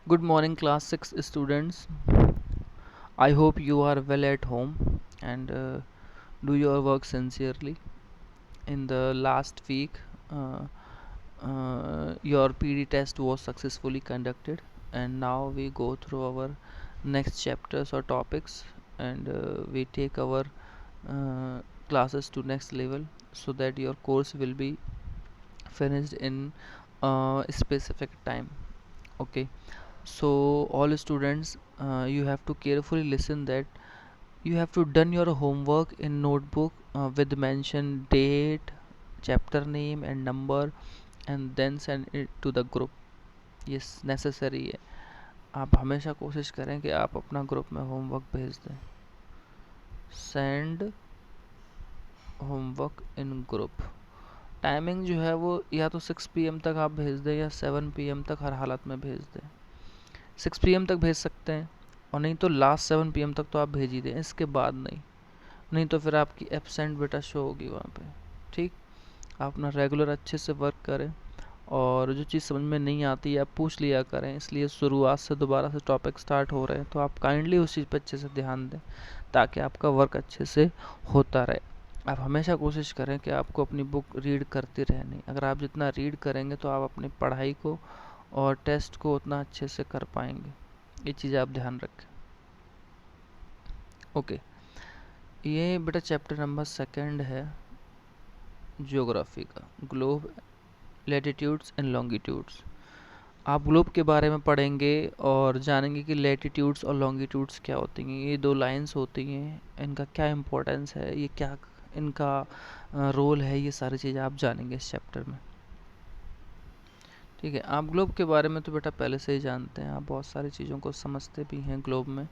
Good morning, class 6 students. I hope you are well at home and do your work sincerely. In the last week, uh, your PD test was successfully conducted, and now we go through our next chapters or topics, and we take our uh, classes to next level so that your course will be finished in a specific time. Okay, so all students, you have to carefully listen that you have to done your homework in notebook with mention date, chapter name and number, and then send it to the group. yes necessary है. आप हमेशा कोशिश करें कि आप अपना group में homework भेज दें. Send homework in group. Timing जो है वो या तो 6 PM तक आप भेज दें या 7 PM तक हर हालत में भेज दें. 6 PM तक भेज सकते हैं और नहीं तो लास्ट 7 PM तक तो आप भेज ही दें, इसके बाद नहीं. नहीं तो फिर आपकी एब्सेंट बेटा शो होगी वहाँ पे. ठीक, आप अपना रेगुलर अच्छे से वर्क करें और जो चीज़ समझ में नहीं आती है आप पूछ लिया करें. इसलिए शुरुआत से दोबारा से टॉपिक स्टार्ट हो रहे हैं तो आप काइंडली उस चीज़ पर अच्छे से ध्यान दें ताकि आपका वर्क अच्छे से होता रहे. आप हमेशा कोशिश करें कि आपको अपनी बुक रीड करते रहनी. अगर आप जितना रीड करेंगे तो आप अपनी पढ़ाई को और टेस्ट को उतना अच्छे से कर पाएंगे. ये चीज़ आप ध्यान रखें. ओके, ये बेटा चैप्टर नंबर 2 है ज्योग्राफी का, ग्लोब, लैटिट्यूड्स एंड लॉन्गिट्यूड्स. आप ग्लोब के बारे में पढ़ेंगे और जानेंगे कि लैटिट्यूड्स और लॉन्गिट्यूड्स क्या होती हैं. ये दो लाइंस होती हैं, इनका क्या इम्पोर्टेंस है, ये क्या इनका रोल है, ये सारी चीज़ें आप जानेंगे इस चैप्टर में. ठीक है, आप ग्लोब के बारे में तो बेटा पहले से ही जानते हैं, आप बहुत सारी चीज़ों को समझते भी हैं ग्लोब में.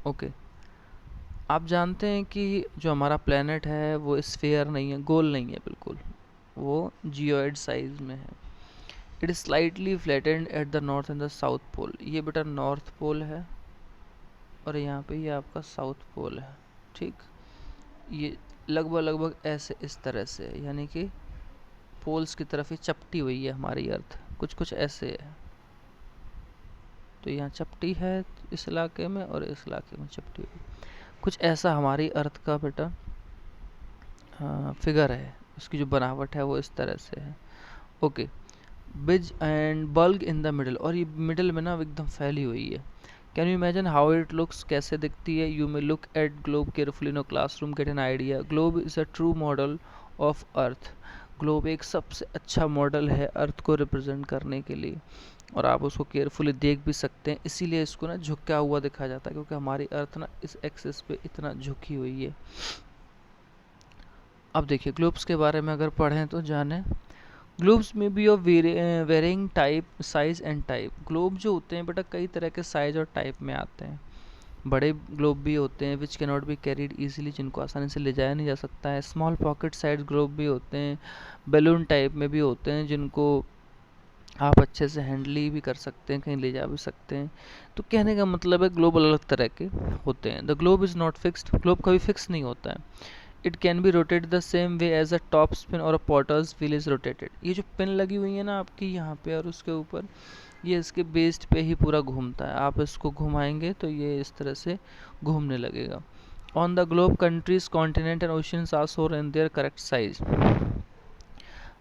ओके, आप जानते हैं कि जो हमारा प्लेनेट है वो स्फीयर नहीं है, गोल नहीं है बिल्कुल, वो जियोइड साइज में है. It is slightly flattened at the north and the south pole. ये बेटा नॉर्थ पोल है और यहाँ पे ये आपका साउथ पोल है. ठीक, ये लगभग लगभग ऐसे इस तरह से है, यानी कि पोल्स की तरफ ही चपटी हुई है हमारी अर्थ, कुछ कुछ ऐसे है. तो यहाँ चपटी है इस इलाके में और इस इलाके में चपटी हुई, कुछ ऐसा हमारी अर्थ का बेटा फिगर है. उसकी जो बनावट है वो इस तरह से है. ओके, बिज and bulge in the middle, और ये मिडल में ना एकदम फैली हुई है. Can you imagine how it looks, कैसे दिखती है. You may look at globe carefully in classroom, get an idea. Globe is a true model of earth. Globe एक सबसे अच्छा मॉडल है अर्थ को रिप्रेजेंट करने के लिए, और आप उसको केयरफुली देख भी सकते हैं. इसीलिए इसको ना झुका हुआ दिखा जाता है क्योंकि हमारी अर्थ ना इस एक्सिस पे इतना झुकी हुई है. अब देखिए ग्लोब्स के बारे में अगर पढ़ें तो जानें. ग्लोब्स में भी of varying type, size and type. Globe जो होते हैं बेटा कई तरह के साइज और टाइप में आते हैं. बड़े ग्लोब भी होते हैं which can not be carried easily, जिनको आसानी से ले जाया नहीं जा सकता है. स्मॉल पॉकेट साइज ग्लोब भी होते हैं. बैलून टाइप में भी होते हैं जिनको आप अच्छे से हैंडली भी कर सकते हैं, कहीं ले जा भी सकते हैं. तो कहने का मतलब है ग्लोब अलग तरह के होते हैं. The globe is not fixed. Globe कभी फिक्स नहीं होता है. It can be rotate the same way as a top spin और a potter's wheel is rotated. ये जो पिन लगी हुई है ना आपकी यहाँ पे और उसके ऊपर, ये इसके बेस्ड पे ही पूरा घूमता है. आप इसको घुमाएंगे तो ये इस तरह से घूमने लगेगा. On the globe countries, continent and oceans are shown in their correct size.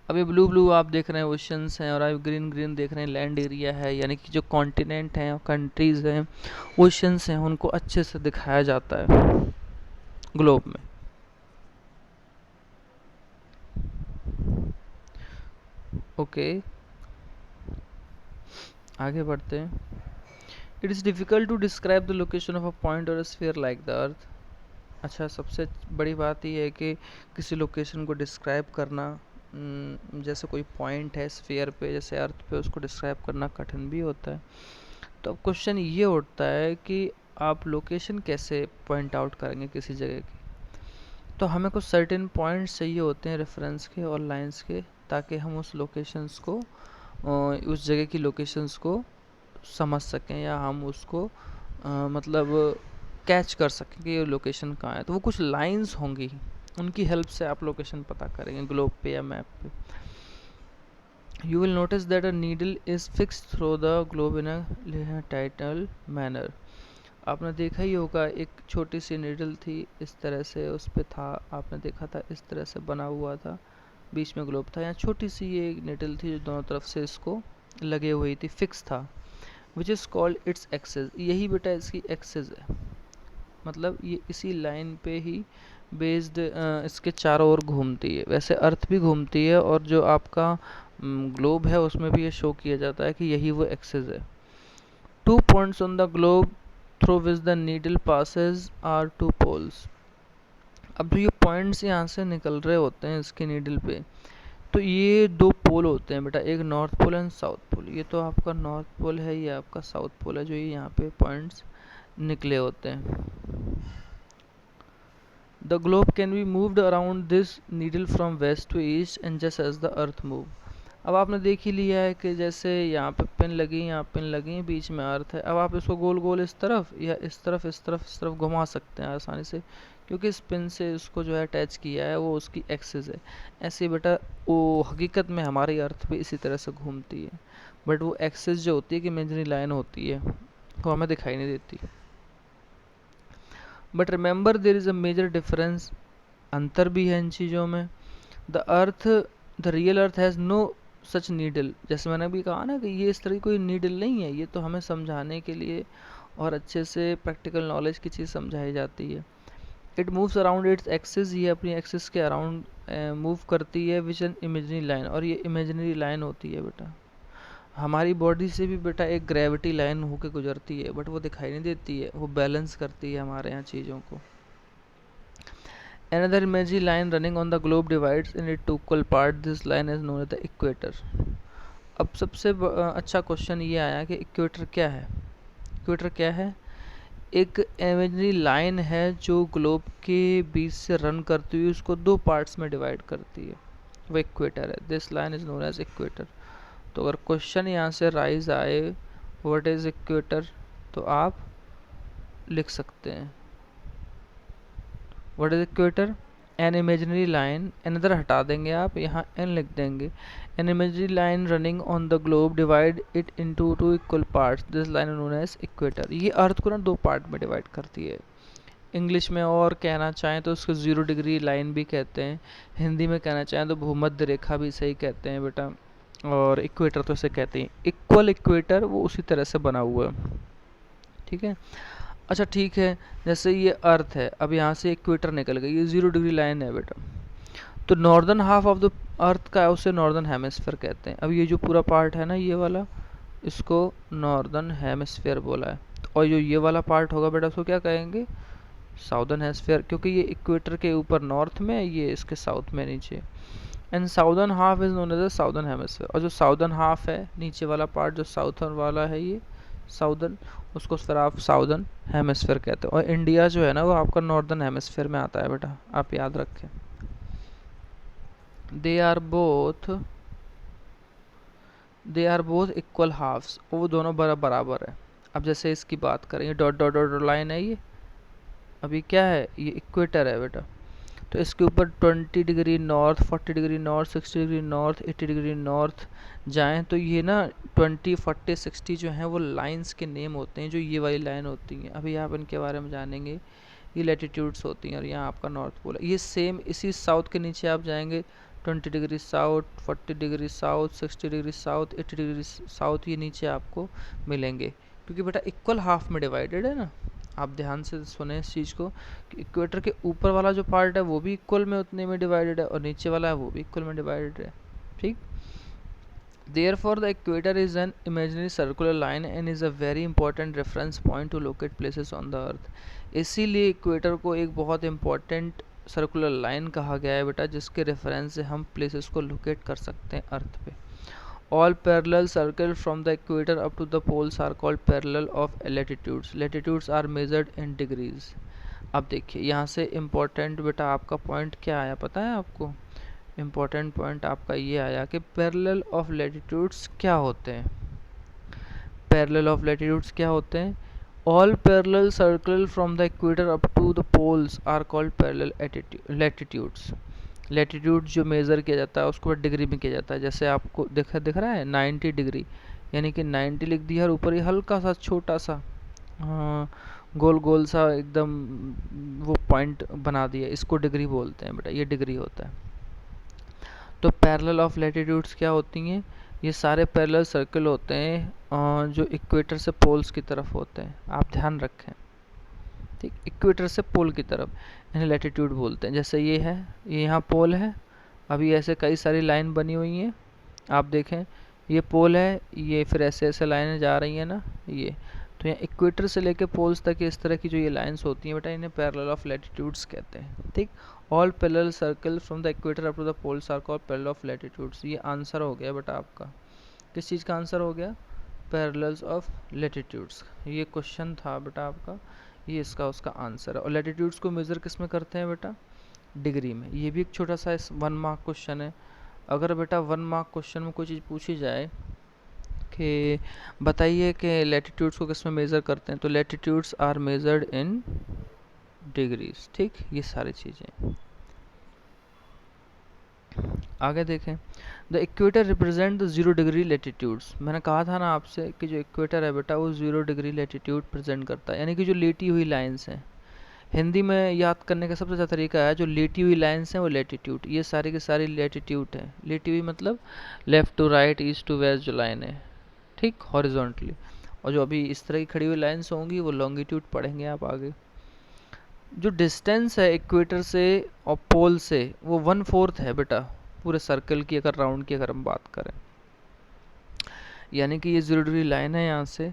अभी ब्लू ब्लू आप देख रहे हैं ओशंस हैं, और आप ग्रीन ग्रीन देख रहे हैं लैंड एरिया है, यानी कि जो कॉन्टिनेंट हैं, कंट्रीज़ हैं, ओशंस हैं, उनको अच्छे से दिखाया जाता है ग्लोब में. ओके, आगे बढ़ते हैं. It is difficult to describe the location of a point और स्फीयर लाइक द अर्थ. अच्छा, सबसे बड़ी बात ये है कि किसी लोकेशन को डिस्क्राइब करना, जैसे कोई पॉइंट है स्फीयर पे जैसे अर्थ पे, उसको डिस्क्राइब करना कठिन भी होता है. तो अब क्वेश्चन ये उठता है कि आप लोकेशन कैसे पॉइंट आउट करेंगे किसी जगह की. तो हमें कुछ सर्टेन पॉइंट्स चाहिए होते हैं रेफरेंस के और लाइंस के, ताकि हम उस लोकेशंस को, उस जगह की लोकेशंस को समझ सकें या हम उसको मतलब कैच कर सकें कि ये लोकेशन कहाँ है. तो वो कुछ लाइंस होंगी, उनकी हेल्प से आप लोकेशन पता करेंगे ग्लोब पे या मैप पे. You will notice that a needle is fixed through the globe in a tidal manner. आपने देखा ही होगा, एक छोटी सी नीडल थी, इस तरह से उस पे था, आपने देखा था इस तरह से बना हुआ था, बीच में ग्लोब था। यहाँ छोटी सी ये एक नीडल थी जो दोनों तरफ से इसको लगे हुई थी, फिक्स था, which is called its axis. यही बेटा इसकी एक्सेस है, मतलब ये इसी लाइन पे ही बेस्ड इसके चारों ओर घूमती है। वैसे अर्थ भी घूमती है, और जो आपका ग्लोब है उसमें भी ये शो किया जाता है कि यही वो एक्सेस है। 2 points on the globe through which the needle passes are 2 poles। अब जो ये पॉइंट्स यहाँ से निकल रहे होते हैं इसके नीडल पे, तो ये 2 पोल होते हैं बेटा, एक north pole and south pole. ये तो आपका नॉर्थ पोल है, ये आपका साउथ पोल है, जो ये यहाँ पे पॉइंट्स निकले होते हैं। The globe can be moved around this needle from west to east and just as the earth move। अब आपने देख ही लिया है कि जैसे यहाँ पे पिन लगी, यहाँ पिन लगी, बीच में अर्थ है। अब आप इसको गोल गोल इस तरफ या इस तरफ इस तरफ इस तरफ घुमा सकते हैं आसानी से, क्योंकि इस पिन से इसको जो है अटैच किया है वो उसकी एक्सिस है। ऐसे बेटा वो हकीकत में हमारी अर्थ भी इसी तरह से घूमती है, बट वो एक्सिस जो होती है कि इमेजिनरी लाइन होती है, वो हमें दिखाई नहीं देती। But remember there is a major difference, अंतर भी है इन चीज़ों में। The real earth has no such needle. जैसे मैंने भी कहा ना कि ये इस तरह की कोई नीडल नहीं है, ये तो हमें समझाने के लिए और अच्छे से प्रैक्टिकल नॉलेज की चीज़ समझाई जाती है। It moves around its axis, ये अपनी एक्सिस के अराउंड मूव करती है, विच एन इमेजनरी लाइन, और ये इमेजनरी लाइन होती है बेटा। हमारी बॉडी से भी बेटा एक ग्रेविटी लाइन होकर गुजरती है, बट वो दिखाई नहीं देती है, वो बैलेंस करती है हमारे यहाँ चीज़ों को। Another imaginary line running on the globe divides in it to equal parts. This line is known as the equator। अब सबसे अच्छा क्वेश्चन ये आया कि इक्वेटर क्या है। इक्वेटर क्या है? एक इमेजिनरी लाइन है जो ग्लोब के बीच से रन करती हुई उसको 2 पार्ट्स में डिवाइड करती है, वो इक्वेटर है। This line is known as equator. तो अगर क्वेश्चन यहाँ से राइज आए व्हाट इज इक्वेटर, तो आप लिख सकते हैं what is equator, an imaginary line, another हटा देंगे आप, यहाँ एन लिख देंगे। An imaginary line running on the globe divide it into 2 equal parts, this line known as equator. ये अर्थ को ना 2 पार्ट में डिवाइड करती है। इंग्लिश में और कहना चाहें तो उसको 0 डिग्री लाइन भी कहते हैं, हिंदी में कहना चाहें तो भूमध्य रेखा भी सही कहते हैं बेटा, और इक्वेटर तो इसे कहते हैं। इक्वल इक्वेटर वो उसी तरह से बना हुआ है, ठीक है। अच्छा ठीक है, जैसे ये अर्थ है, अब यहाँ से इक्वेटर निकल गई, ये 0 डिग्री लाइन है बेटा, तो northern half of the earth का है उसे नॉर्दर्न हेमिस्फीयर कहते हैं। अब ये जो पूरा पार्ट है ना ये वाला, इसको नॉर्दर्न हेमिस्फीयर बोला है, और जो ये वाला पार्ट होगा बेटा उसको क्या कहेंगे, साउदर्न हेमिस्फीयर, क्योंकि ये इक्वेटर के ऊपर नॉर्थ में, ये इसके साउथ में नीचे। And southern half is known as the southern hemisphere, और जो साउदर्न हाफ है नीचे वाला पार्ट जो साउथर्न वाला है ये साउदर्न, उसको फिर आप साउदर्न हेमिस्फीयर कहते हैं। और इंडिया जो है ना वो आपका नॉर्दर्न हेमिस्फीयर में आता है बेटा, आप याद रखें। They are both equal halves, वो दोनों बराबर है। अब जैसे इसकी बात करें, डॉट डॉट डॉट लाइन है ये, अभी क्या है, ये इक्वेटर है बेटा, तो इसके ऊपर 20 degree north, 40 degree north, 60 degree north, 80 degree north जाएं तो ये ना 20, 40, 60 जो हैं वो लाइंस के नेम होते हैं, जो ये वाली लाइन होती हैं, अभी आप इनके बारे में जानेंगे। ये लैटिट्यूड्स होती हैं, और यहाँ आपका नॉर्थ पोल है। ये सेम इसी साउथ के नीचे आप जाएंगे 20 degree south, 40 degree south, 60 degree south, 80 degree south, ये नीचे आपको मिलेंगे, क्योंकि बेटा इक्वल हाफ में डिवाइडेड है ना। आप ध्यान से सुने इस चीज़ को कि इक्वेटर के ऊपर वाला जो पार्ट है वो भी इक्वल में उतने में डिवाइडेड है, और नीचे वाला है वो भी इक्वल में डिवाइडेड है, ठीक। Therefore, the equator is an imaginary circular line and is a very important reference point to locate places on the earth। इसीलिए इक्वेटर को एक बहुत इंपॉर्टेंट सर्कुलर लाइन कहा गया है बेटा, जिसके रेफरेंस से हम प्लेसेस को लोकेट कर सकते हैं अर्थ पे। All parallel circle from the equator up to the poles are called parallel of latitudes। Latitudes are measured in degrees। अब देखिए यहाँ से इम्पोर्टेंट बेटा आपका पॉइंट क्या आया पता है आपको, इम्पोर्टेंट पॉइंट आपका ये आया कि पैरेलल ऑफ लैटिट्यूड्स क्या होते हैं। पैरेलल ऑफ लैटिट्यूड्स क्या होते हैं, all parallel circle from the equator up to the poles are called parallel latitudes. Latitude जो मेज़र किया जाता है उसको डिग्री में किया जाता है। जैसे आपको दिख रहा है 90 डिग्री, यानी कि 90 लिख दिया और ऊपर ये हल्का सा छोटा सा गोल गोल सा एकदम वो पॉइंट बना दिया, इसको डिग्री बोलते हैं बेटा, ये डिग्री होता है। तो पैरेलल ऑफ लैटिट्यूड्स क्या होती हैं? ये सारे पैरेलल सर्कल होते हैं जो इक्वेटर से पोल्स की तरफ होते हैं, आप ध्यान रखें, ठीक, इक्वेटर से पोल की तरफ इन्हें लैटिट्यूड बोलते हैं। जैसे ये है, ये यहाँ पोल है, अभी ऐसे कई सारी लाइन बनी हुई हैं, आप देखें ये पोल है, ये फिर ऐसे ऐसे लाइनें जा रही हैं ना, ये तो यहाँ इक्वेटर से लेके पोल्स तक इस तरह की जो ये लाइंस होती हैं बेटा, इन्हें पैरेलल ऑफ लैटिट्यूड्स कहते हैं, ठीक। All parallel circle from the equator up to the poles are called parallel of latitudes. ये आंसर हो गया बेटा आपका, किस चीज़ का आंसर हो गया? Parallels of latitudes. ये क्वेश्चन था बेटा आपका, ये इसका उसका आंसर है। और लैटिट्यूड्स को मेज़र किस में करते हैं बेटा? डिग्री में। ये भी एक छोटा सा 1 मार्क क्वेश्चन है। अगर बेटा 1 मार्क क्वेश्चन में कोई चीज़ पूछी जाए कि बताइए कि लैटिट्यूड्स को किस में मेज़र करते हैं, तो latitudes are measured in degrees, ठीक। ये सारी चीज़ें आगे देखें। The equator represent the 0 degree latitudes. मैंने कहा था ना आपसे कि जो इक्वेटर है बेटा वो 0 डिग्री लैटिट्यूड प्रेजेंट करता है, यानी कि जो लेटी हुई लाइंस हैं। हिंदी में याद करने का सबसे अच्छा तरीका है, जो लेटी हुई लाइंस हैं वो लैटिट्यूड, ये सारी की सारी लैटिट्यूड है। लेटी हुई मतलब left to right, east to west जो लाइन है, ठीक, हॉरिजॉन्टली। और जो अभी इस तरह की खड़ी हुई लाइंस होंगी वो लॉन्गिट्यूड पढ़ेंगे आप आगे। जो डिस्टेंस है इक्वेटर से और पोल से वो 1/4 है बेटा पूरे सर्कल की, अगर राउंड की अगर हम बात करें, यानी कि ये 0 डिग्री लाइन है। यहाँ से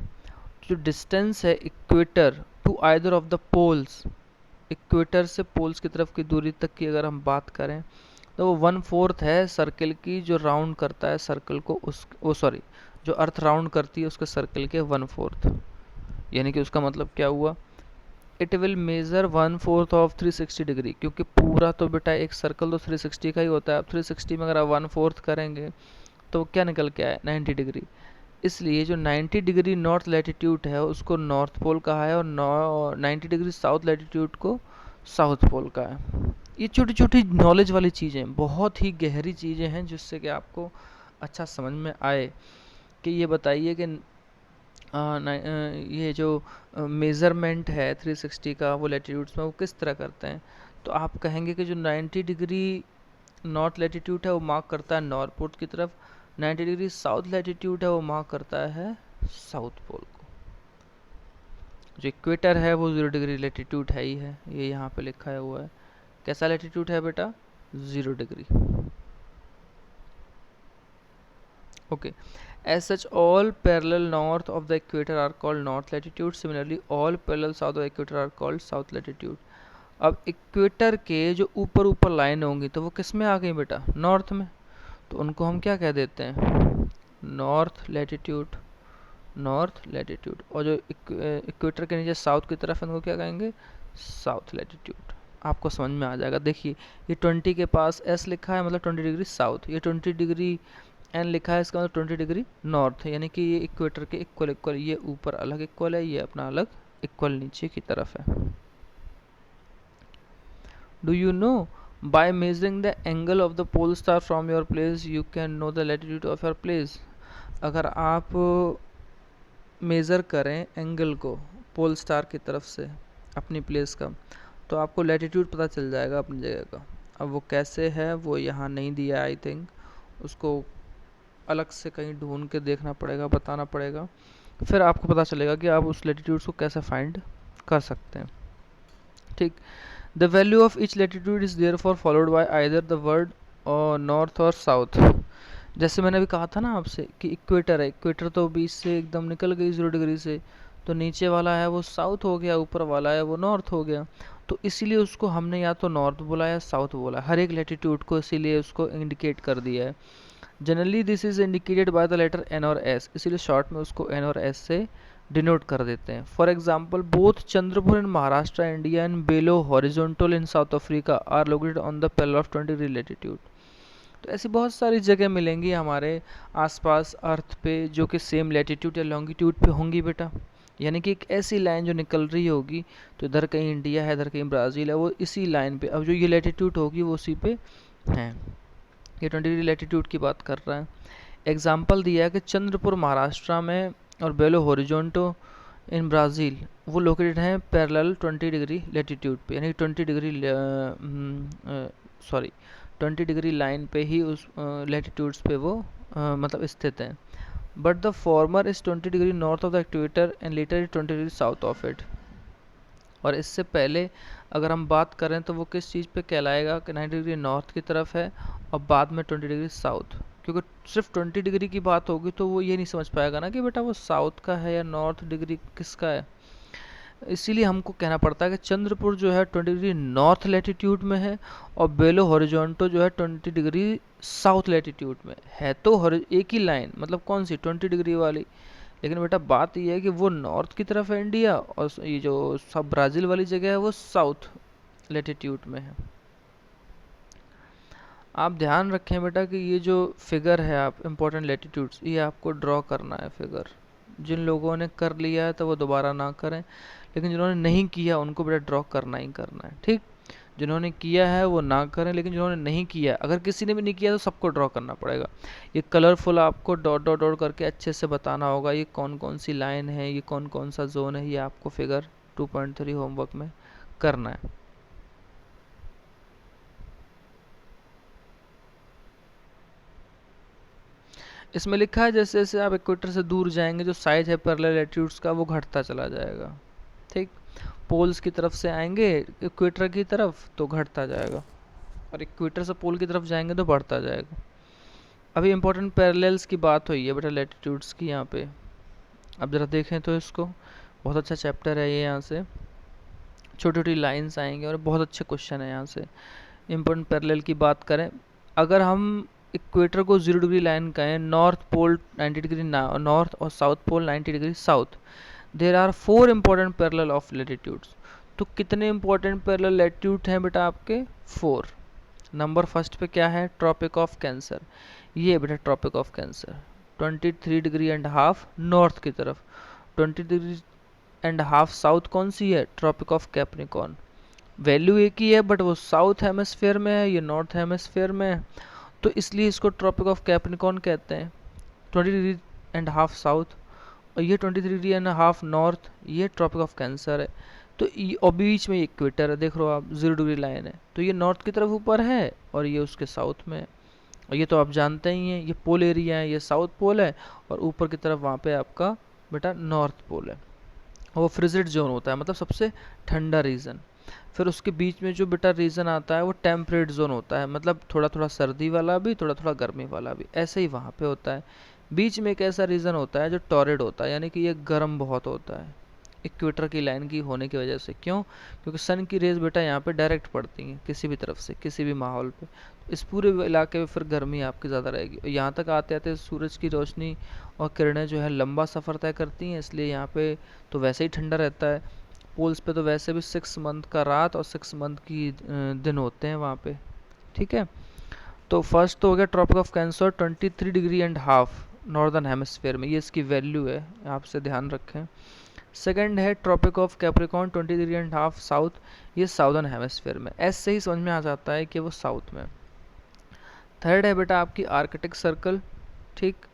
जो डिस्टेंस है equator to either of the poles, equator से पोल्स की तरफ की दूरी तक की अगर हम बात करें तो वो 1/4 है सर्कल की, जो राउंड करता है सर्कल को, जो अर्थ राउंड करती है उसके सर्कल के 1/4। यानी कि उसका मतलब क्या हुआ? It will measure 1/4 of 360 degree, क्योंकि पूरा तो बेटा एक सर्कल तो 360 का ही होता है। अब 360 में अगर आप 1/4 करेंगे तो क्या निकल के आए? 90 डिग्री। इसलिए जो 90 डिग्री नॉर्थ लैटिट्यूड है उसको नॉर्थ पोल कहा है, और 90 डिग्री साउथ लैटिट्यूड को साउथ पोल का है। ये छोटी छोटी नॉलेज वाली चीज़ें, बहुत ही गहरी चीज़ें हैं जिससे कि आपको अच्छा समझ में आए कि ये बताइए कि ये जो मेज़रमेंट है 360 का वो लैटिट्यूड्स में वो किस तरह करते हैं। तो आप कहेंगे कि जो 90 डिग्री नॉर्थ लैटिट्यूड है वो मार्क करता है नॉर्थ पोल की तरफ, 90 डिग्री साउथ लैटिट्यूड है वो मार्क करता है साउथ पोल को। जो इक्वेटर है वो 0 डिग्री लैटिट्यूड है ही है, ये यहाँ पे लिखा हुआ है। कैसा लैटिट्यूड है बेटा? 0 degree. Okay. As such, all parallel north of the equator are called north latitude. Similarly, all parallel south of the equator are called south latitude. अब इक्वेटर के जो ऊपर ऊपर लाइन होंगी तो वो किस में आ गई बेटा? नॉर्थ में। तो उनको हम क्या कह देते हैं? North latitude, north latitude. और जो इक्वेटर के नीचे साउथ की तरफ है उनको क्या कहेंगे? South latitude. आपको समझ में आ जाएगा। देखिए ये 20 के पास एस लिखा है मतलब 20 डिग्री साउथ, ये 20 डिग्री एन लिखा है इसका मतलब 20 डिग्री नॉर्थ है, यानी कि ये इक्वेटर के इक्वल इक्वल, ये ऊपर अलग इक्वल है, ये अपना अलग इक्वल नीचे की तरफ है। Do you know by measuring the angle of the pole star from your place you can know the latitude of your place. अगर आप मेज़र करें एंगल को पोल स्टार की तरफ से अपनी प्लेस का, तो आपको लैटिट्यूड पता चल जाएगा अपनी जगह का। अब वो कैसे है वो यहाँ नहीं दिया, आई थिंक उसको अलग से कहीं ढूंढ के देखना पड़ेगा, बताना पड़ेगा, फिर आपको पता चलेगा कि आप उस लैटिट्यूड्स को कैसे फाइंड कर सकते हैं, ठीक। The value of each latitude is therefore followed by either the word और नॉर्थ और साउथ। जैसे मैंने अभी कहा था ना आपसे कि इक्वेटर है, इक्वेटर तो बीच से एकदम निकल गई 0 डिग्री से, तो नीचे वाला है वो साउथ हो गया, ऊपर वाला है वो नॉर्थ हो गया। तो इसीलिए उसको हमने या तो नॉर्थ बोला या साउथ बोला, हर एक लैटिट्यूड को इसीलिए उसको इंडिकेट कर दिया है। Generally this is indicated by the letter N और एस, इसीलिए शॉर्ट में उसको एन और एस से डिनोट कर देते हैं। For example both Chandrapur in Maharashtra India and Belo horizontal in South Africa are located on the parallel of 20 degree latitude. तो ऐसी बहुत सारी जगह मिलेंगी हमारे आसपास अर्थ पे जो कि सेम लैटिट्यूड या लॉन्गिट्यूड पे होंगी बेटा, यानी कि एक ऐसी लाइन जो निकल रही होगी, तो इधर कहीं इंडिया है इधर कहीं ब्राज़ील है, वो इसी लाइन पे, अब जो ये लैटिट्यूड होगी वो उसी पे हैं। ये 20 डिग्री लैटिट्यूड की बात कर रहा है। एग्जाम्पल दिया है कि चंद्रपुर महाराष्ट्र में और बेलो होरिजोंटो इन ब्राज़ील वो लोकेटेड हैं पैरेलल 20 डिग्री लैटिट्यूड पे, यानी 20 डिग्री सॉरी 20 डिग्री लाइन पे ही उस लैटिट्यूड्स पे वो मतलब स्थित हैं। But the former is 20 degree north of the equator and later is 20 degree south of it. और इससे पहले अगर हम बात करें तो वो किस चीज़ पे कहलाएगा कि 90 डिग्री नॉर्थ की तरफ है और बाद में 20 डिग्री साउथ। क्योंकि सिर्फ 20 डिग्री की बात होगी तो वो ये नहीं समझ पाएगा ना कि बेटा वो साउथ का है या नॉर्थ डिग्री किसका है। इसीलिए हमको कहना पड़ता है कि चंद्रपुर जो है 20 डिग्री नॉर्थ लैटिट्यूड में है और बेलो हॉरिजॉन्टो जो है 20 डिग्री साउथ लैटिट्यूड में है। तो एक ही लाइन, मतलब कौन सी 20 डिग्री वाली। लेकिन बेटा बात ये है कि वो नॉर्थ की तरफ है इंडिया, और ये जो सब ब्राज़ील वाली जगह है वो साउथ लैटिट्यूड में है। आप ध्यान रखें बेटा कि ये जो फिगर है आप इम्पोर्टेंट लैटिट्यूड्स, ये आपको ड्रॉ करना है फिगर। जिन लोगों ने कर लिया है तो वो दोबारा ना करें, लेकिन जिन्होंने नहीं किया उनको बेटा ड्रॉ करना ही करना है, ठीक। जिन्होंने किया है वो ना करें, लेकिन जिन्होंने नहीं किया, अगर किसी ने भी नहीं किया तो सबको ड्रॉ करना पड़ेगा। ये कलरफुल आपको डॉट डॉट डॉट करके अच्छे से बताना होगा ये कौन कौन सी लाइन है, ये कौन कौन सा जोन है, ये आपको फिगर 2.3 होमवर्क में करना है। इसमें लिखा है जैसे जैसे आप इक्वेटर से दूर जाएंगे जो साइज है पैरेलल लैटिट्यूड्स का वो घटता चला जाएगा, ठीक। पोल्स की तरफ से आएंगे इक्वेटर की तरफ तो घटता जाएगा, और इक्वेटर से पोल की तरफ जाएंगे तो बढ़ता जाएगा। अभी इंपॉर्टेंट पैरेलल्स की बात हुई है बेटा लैटिट्यूड्स की यहाँ पे। अब ज़रा देखें तो इसको, बहुत अच्छा चैप्टर है ये। यहाँ से छोटी छोटी लाइंस आएंगे और बहुत अच्छे क्वेश्चन है यहाँ से। इंपॉर्टेंट पैरेलल की बात करें, अगर हम इक्वेटर को 0 डिग्री लाइन कहें, नॉर्थ पोल 90 डिग्री नॉर्थ और south pole 90 degree south, there are 4 important parallel of latitudes. तो कितने इंपॉर्टेंट पैरेलल लैटिट्यूड हैं बेटा आपके? 4। नंबर फर्स्ट पे क्या है? Tropic of cancer. ये बेटा tropic of cancer 23 degree and half north की तरफ, 20 डिग्री एंड हाफ साउथ कौन सी है? Tropic of Capricorn. वैल्यू एक ही है बट वो साउथ हेमिस्फीयर में है, ये नॉर्थ हेमिस्फीयर में है, तो इसलिए इसको ट्रॉपिक ऑफ कैप्रिकॉर्न कहते हैं। 20 डिग्री एंड हाफ साउथ और ये 23 डिग्री एंड हाफ नॉर्थ, ये ट्रॉपिक ऑफ कैंसर है। तो और बीच में इक्वेटर है, देख रहे हो आप 0 डिग्री लाइन है, तो ये नॉर्थ की तरफ ऊपर है और ये उसके साउथ में है। और ये तो आप जानते ही हैं, ये पोल एरिया है, ये साउथ पोल है और ऊपर की तरफ वहाँ पे आपका बेटा नॉर्थ पोल है। वो फ्रिजिड जोन होता है, मतलब सबसे ठंडा रीजन। फिर उसके बीच में जो बेटा रीजन आता है वो टेम्परेट जोन होता है, मतलब थोड़ा थोड़ा सर्दी वाला भी थोड़ा थोड़ा गर्मी वाला भी, ऐसे ही वहाँ पे होता है। बीच में एक ऐसा रीजन होता है जो टॉरिड होता है, यानी कि ये गर्म बहुत होता है इक्वेटर की लाइन की होने की वजह से। क्यों? क्योंकि सन की रेज बेटा यहाँ पे डायरेक्ट पड़ती हैं किसी भी तरफ से, किसी भी माहौल पे। इस पूरे इलाके में फिर गर्मी आपकी ज़्यादा रहेगी। यहाँ तक आते आते सूरज की रोशनी और किरणें जो है लंबा सफ़र तय करती हैं, इसलिए यहाँ पे तो वैसे ही ठंडा रहता है। पोल्स पे तो वैसे भी 6 मंथ का रात और 6 मंथ की दिन होते हैं वहाँ पे, ठीक है। तो फर्स्ट तो हो गया tropic of cancer 23 degree and half northern hemisphere में, ये इसकी वैल्यू है, आपसे ध्यान रखें। सेकंड है tropic of capricorn 20 degree and half south, ये साउदर्न हेमिस्फेयर में, ऐसे ही समझ में आ जाता है कि वो साउथ में। थर्ड है बेटा आपकी आर्कटिक सर्कल, ठीक।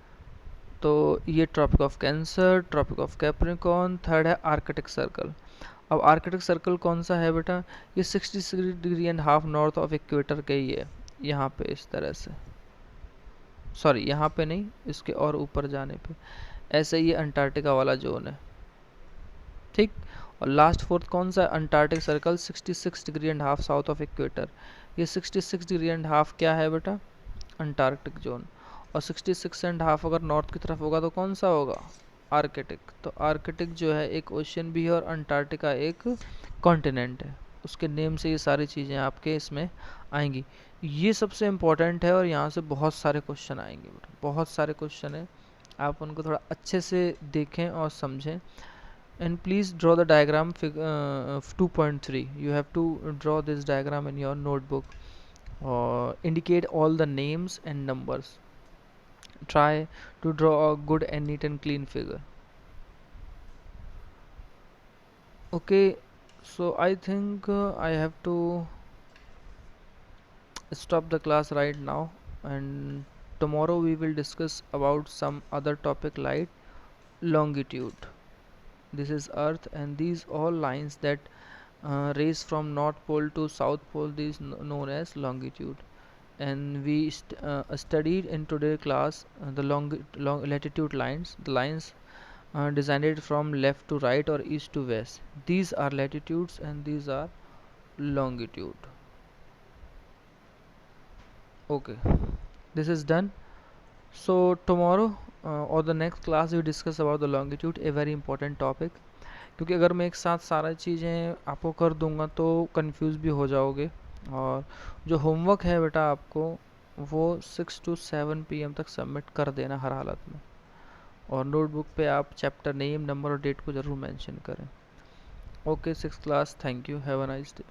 तो ये tropic of cancer, tropic of capricorn, third है आर्कटिक सर्कल। अब आर्कटिक सर्कल कौन सा है बेटा? ये 60 degree and half north of equator के ही है, यहाँ पे इस तरह से, सॉरी यहाँ पे नहीं, इसके और ऊपर जाने पे ऐसे ये अंटार्कटिका वाला जोन है, ठीक। और लास्ट फोर्थ कौन सा? Antarctic circle 66 degree and half south of equator. ये 66 डिग्री एंड हाफ क्या है बेटा? Antarctic zone. और 66 एंड हाफ अगर नॉर्थ की तरफ होगा तो कौन सा होगा? आर्कटिक। तो आर्कटिक जो है एक ओशन भी है और अंटार्कटिका एक कॉन्टिनेंट है, उसके नेम से ये सारी चीज़ें आपके इसमें आएंगी। ये सबसे इम्पोर्टेंट है और यहाँ से बहुत सारे क्वेश्चन आएंगे बेटा, बहुत सारे क्वेश्चन है, आप उनको थोड़ा अच्छे से देखें और समझें। And please draw the diagram 2.3. You have to draw this diagram in your notebook. Indicate all the names and numbers. Try to draw a good and neat and clean figure. Okay, so I think I have to stop the class right now, and tomorrow we will discuss about some other topic like longitude. This is earth, and these all lines that race from north pole to south pole, this known as longitude. And we studied in today's class the long latitude lines, the lines designed from left to right or east to west. These are latitudes and these are longitude. Okay, this is done. So tomorrow or the next class we discuss about the longitude, a very important topic. क्योंकि अगर मैं एक साथ सारा चीज़ें आपको कर दूंगा तो कंफ्यूज भी हो जाओगे। और जो होमवर्क है बेटा आपको वो 6 to 7 PM तक सबमिट कर देना हर हालत में। और नोटबुक पे आप चैप्टर नेम, नंबर और डेट को ज़रूर मेंशन करें। Okay, 6th class, thank you, have a nice day.